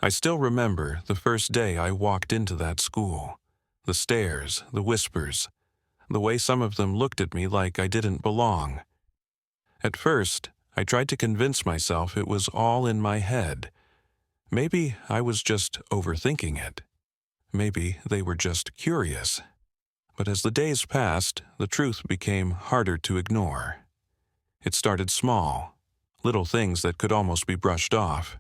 I still remember the first day I walked into that school. The stares, the whispers, the way some of them looked at me like I didn't belong. At first, I tried to convince myself it was all in my head. Maybe I was just overthinking it. Maybe they were just curious. But as the days passed, the truth became harder to ignore. It started small, little things that could almost be brushed off.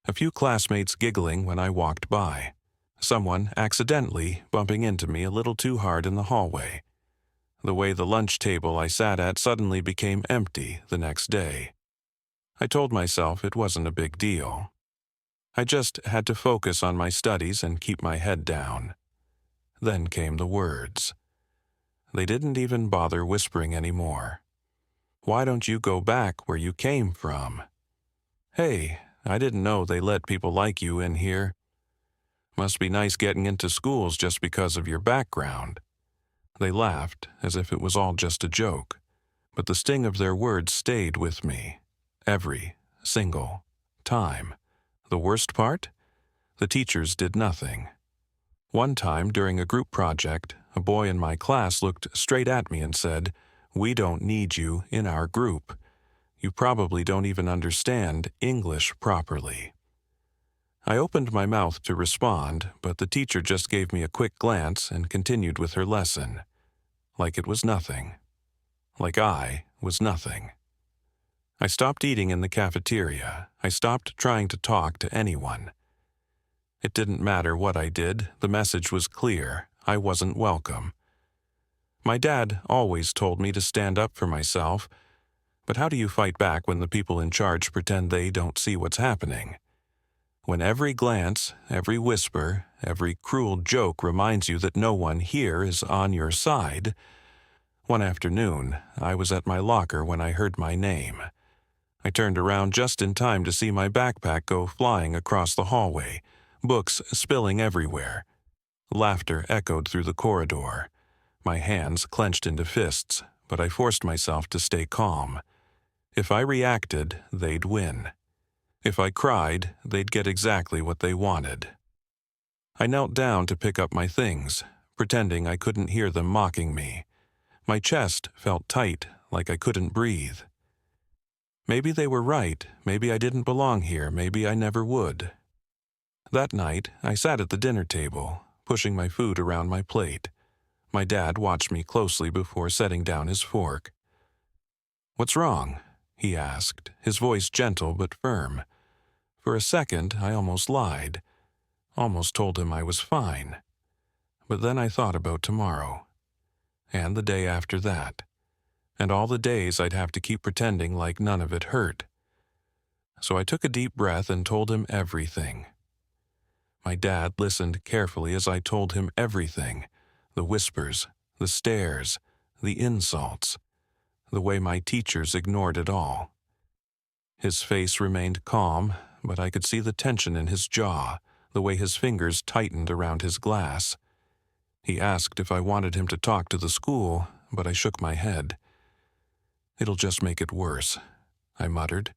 A few classmates giggling when I walked by. Someone accidentally bumping into me a little too hard in the hallway. The way the lunch table I sat at suddenly became empty the next day. I told myself it wasn't a big deal. I just had to focus on my studies and keep my head down. Then came the words. They didn't even bother whispering anymore. Why don't you go back where you came from? Hey, I didn't know they let people like you in here. Must be nice getting into schools just because of your background. They laughed as if it was all just a joke, but the sting of their words stayed with me. Every single time. The worst part? The teachers did nothing. One time during a group project, a boy in my class looked straight at me and said, "We don't need you in our group. You probably don't even understand English properly." I opened my mouth to respond, but the teacher just gave me a quick glance and continued with her lesson. Like it was nothing. Like I was nothing. I stopped eating in the cafeteria. I stopped trying to talk to anyone. It didn't matter what I did, the message was clear. I wasn't welcome. My dad always told me to stand up for myself, but how do you fight back when the people in charge pretend they don't see what's happening? When every glance, every whisper, every cruel joke reminds you that no one here is on your side. One afternoon, I was at my locker when I heard my name. I turned around just in time to see my backpack go flying across the hallway, books spilling everywhere. Laughter echoed through the corridor. My hands clenched into fists, but I forced myself to stay calm. If I reacted, they'd win. If I cried, they'd get exactly what they wanted. I knelt down to pick up my things, pretending I couldn't hear them mocking me. My chest felt tight, like I couldn't breathe. Maybe they were right, maybe I didn't belong here, maybe I never would. That night, I sat at the dinner table, pushing my food around my plate. My dad watched me closely before setting down his fork. "What's wrong?" he asked, his voice gentle but firm. For a second, I almost lied, almost told him I was fine. But then I thought about tomorrow, and the day after that, and all the days I'd have to keep pretending like none of it hurt. So I took a deep breath and told him everything. My dad listened carefully as I told him everything, the whispers, the stares, the insults, the way my teachers ignored it all. His face remained calm, but I could see the tension in his jaw, the way his fingers tightened around his glass. He asked if I wanted him to talk to the school, but I shook my head. "It'll just make it worse," I muttered.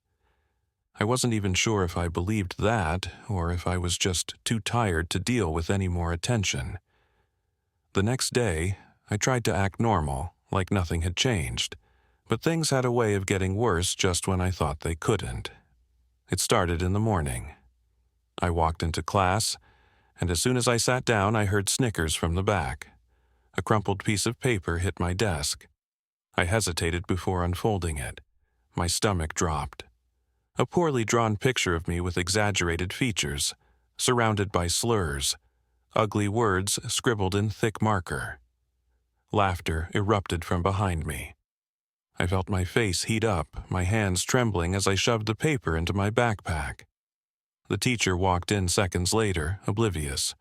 I wasn't even sure if I believed that, or if I was just too tired to deal with any more attention. The next day, I tried to act normal, like nothing had changed, but things had a way of getting worse just when I thought they couldn't. It started in the morning. I walked into class, and as soon as I sat down, I heard snickers from the back. A crumpled piece of paper hit my desk. I hesitated before unfolding it. My stomach dropped. A poorly drawn picture of me with exaggerated features, surrounded by slurs, ugly words scribbled in thick marker. Laughter erupted from behind me. I felt my face heat up, my hands trembling as I shoved the paper into my backpack. The teacher walked in seconds later, oblivious.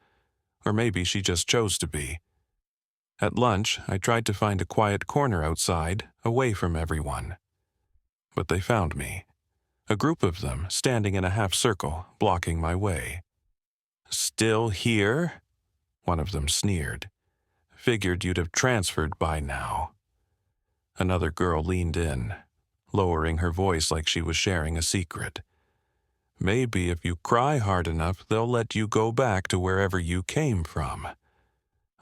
Or maybe she just chose to be. At lunch, I tried to find a quiet corner outside, away from everyone. But they found me. A group of them standing in a half circle, blocking my way. "Still here?" One of them sneered. "Figured you'd have transferred by now." Another girl leaned in, lowering her voice like she was sharing a secret. Maybe if you cry hard enough, they'll let you go back to wherever you came from.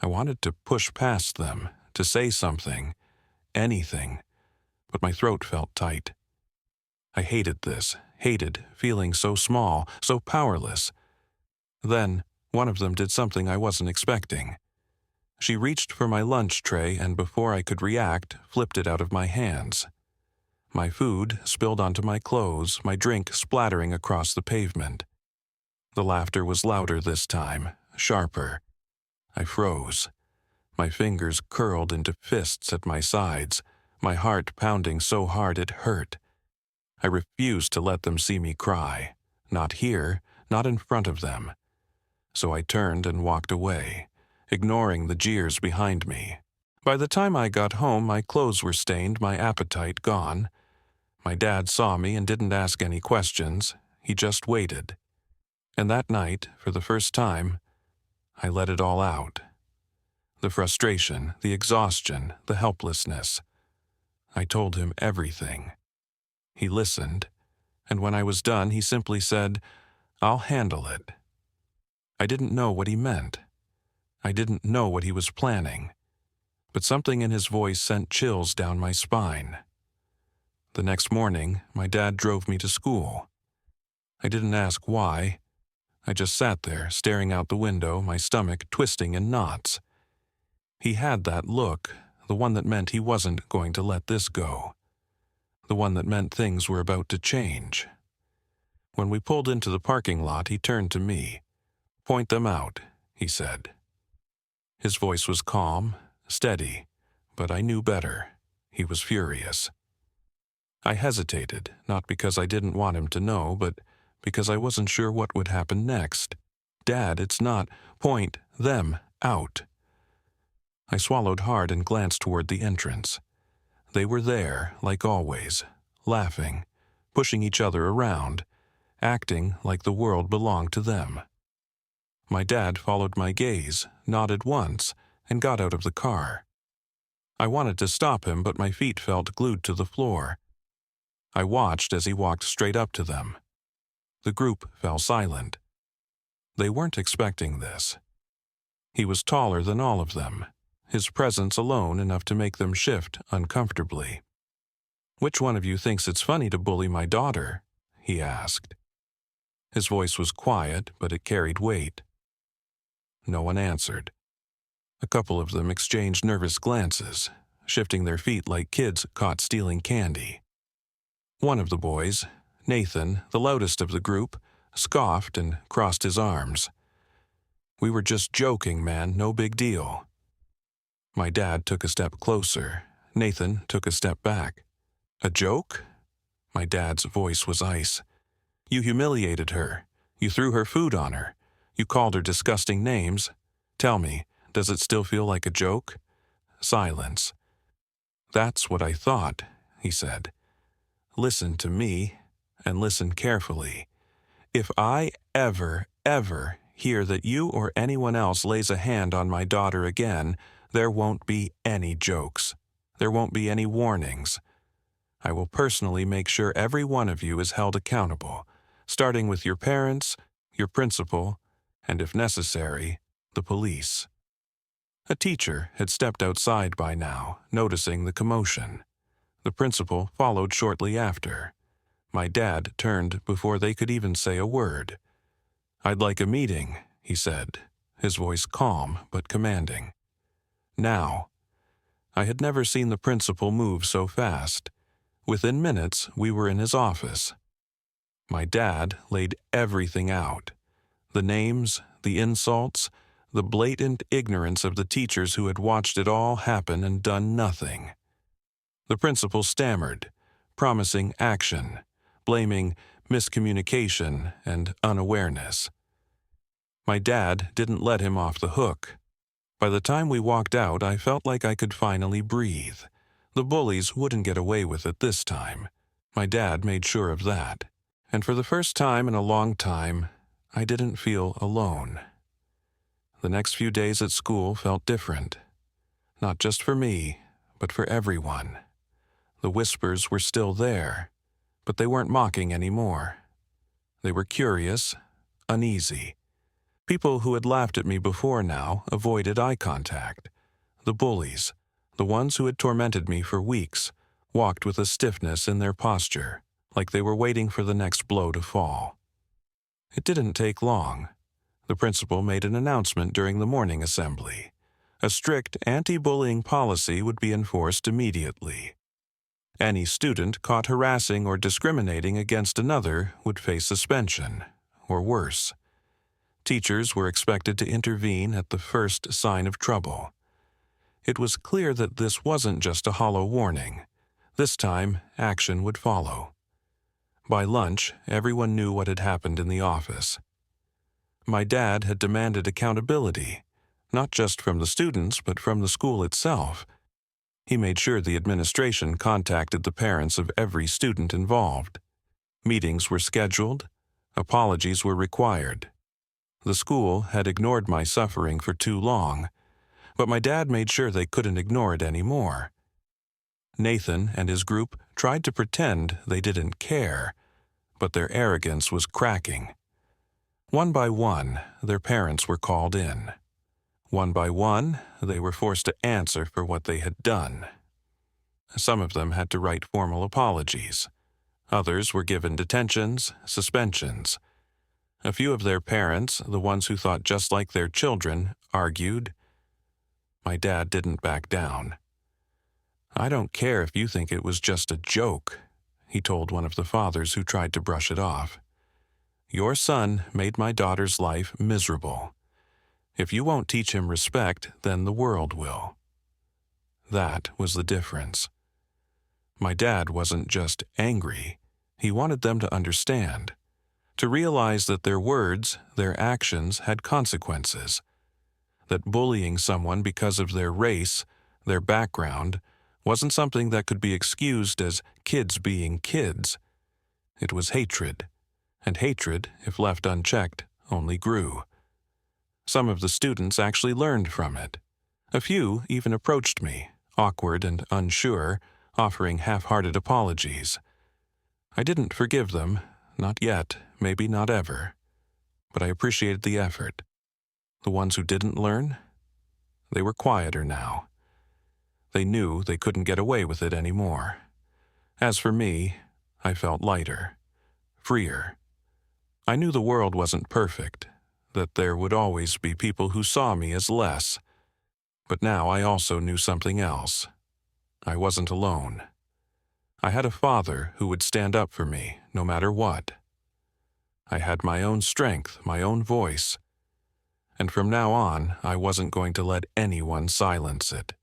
I wanted to push past them, to say something, anything, but my throat felt tight. I hated this, hated feeling so small, so powerless. Then, one of them did something I wasn't expecting. She reached for my lunch tray and before I could react, flipped it out of my hands. My food spilled onto my clothes, my drink splattering across the pavement. The laughter was louder this time, sharper. I froze. My fingers curled into fists at my sides, my heart pounding so hard it hurt. I refused to let them see me cry. Not here, not in front of them. So I turned and walked away, ignoring the jeers behind me. By the time I got home, my clothes were stained, my appetite gone. My dad saw me and didn't ask any questions. He just waited. And that night, for the first time, I let it all out. The frustration, the exhaustion, the helplessness. I told him everything. He listened, and when I was done, he simply said, "I'll handle it." I didn't know what he meant. I didn't know what he was planning. But something in his voice sent chills down my spine. The next morning, my dad drove me to school. I didn't ask why. I just sat there, staring out the window, my stomach twisting in knots. He had that look, the one that meant he wasn't going to let this go. The one that meant things were about to change. When we pulled into the parking lot, he turned to me. "Point them out," he said. His voice was calm, steady, but I knew better. He was furious. I hesitated, not because I didn't want him to know, but because I wasn't sure what would happen next. "Dad, it's not. Point them out." I swallowed hard and glanced toward the entrance. They were there, like always, laughing, pushing each other around, acting like the world belonged to them. My dad followed my gaze, nodded once, and got out of the car. I wanted to stop him, but my feet felt glued to the floor. I watched as he walked straight up to them. The group fell silent. They weren't expecting this. He was taller than all of them, his presence alone enough to make them shift uncomfortably. "Which one of you thinks it's funny to bully my daughter?" he asked. His voice was quiet, but it carried weight. No one answered. A couple of them exchanged nervous glances, shifting their feet like kids caught stealing candy. One of the boys, Nathan, the loudest of the group, scoffed and crossed his arms. "We were just joking, man, no big deal." My dad took a step closer. Nathan took a step back. "A joke?" My dad's voice was ice. "You humiliated her. You threw her food on her. You called her disgusting names. Tell me, does it still feel like a joke?" Silence. "That's what I thought," he said. "Listen to me, and listen carefully. If I ever hear that you or anyone else lays a hand on my daughter again, there won't be any jokes. There won't be any warnings. I will personally make sure every one of you is held accountable, starting with your parents, your principal, and if necessary, the police." A teacher had stepped outside by now, noticing the commotion. The principal followed shortly after. My dad turned before they could even say a word. "I'd like a meeting," he said, his voice calm but commanding. Now. I had never seen the principal move so fast. Within minutes, we were in his office. My dad laid everything out. The names, the insults, the blatant ignorance of the teachers who had watched it all happen and done nothing. The principal stammered, promising action, blaming miscommunication and unawareness. My dad didn't let him off the hook. By the time we walked out, I felt like I could finally breathe. The bullies wouldn't get away with it this time. My dad made sure of that. And for the first time in a long time, I didn't feel alone. The next few days at school felt different. Not just for me, but for everyone. The whispers were still there, but they weren't mocking anymore. They were curious, uneasy. People who had laughed at me before now avoided eye contact. The bullies, the ones who had tormented me for weeks, walked with a stiffness in their posture, like they were waiting for the next blow to fall. It didn't take long. The principal made an announcement during the morning assembly. A strict anti-bullying policy would be enforced immediately. Any student caught harassing or discriminating against another would face suspension, or worse. Teachers were expected to intervene at the first sign of trouble. It was clear that this wasn't just a hollow warning. This time, action would follow. By lunch, everyone knew what had happened in the office. My dad had demanded accountability, not just from the students, but from the school itself. He made sure the administration contacted the parents of every student involved. Meetings were scheduled. Apologies were required. The school had ignored my suffering for too long, but my dad made sure they couldn't ignore it anymore. Nathan and his group tried to pretend they didn't care, but their arrogance was cracking. One by one, their parents were called in. One by one, they were forced to answer for what they had done. Some of them had to write formal apologies. Others were given detentions, suspensions. A few of their parents, the ones who thought just like their children, argued. My dad didn't back down. "I don't care if you think it was just a joke," he told one of the fathers who tried to brush it off. "Your son made my daughter's life miserable. If you won't teach him respect, then the world will." That was the difference. My dad wasn't just angry. He wanted them to understand, to realize that their words, their actions had consequences, that bullying someone because of their race, their background, wasn't something that could be excused as kids being kids. It was hatred, and hatred, if left unchecked, only grew. Some of the students actually learned from it. A few even approached me, awkward and unsure, offering half-hearted apologies. I didn't forgive them, not yet, maybe not ever. But I appreciated the effort. The ones who didn't learn? They were quieter now. They knew they couldn't get away with it anymore. As for me, I felt lighter, freer. I knew the world wasn't perfect, that there would always be people who saw me as less. But now I also knew something else. I wasn't alone. I had a father who would stand up for me, no matter what. I had my own strength, my own voice. And from now on, I wasn't going to let anyone silence it.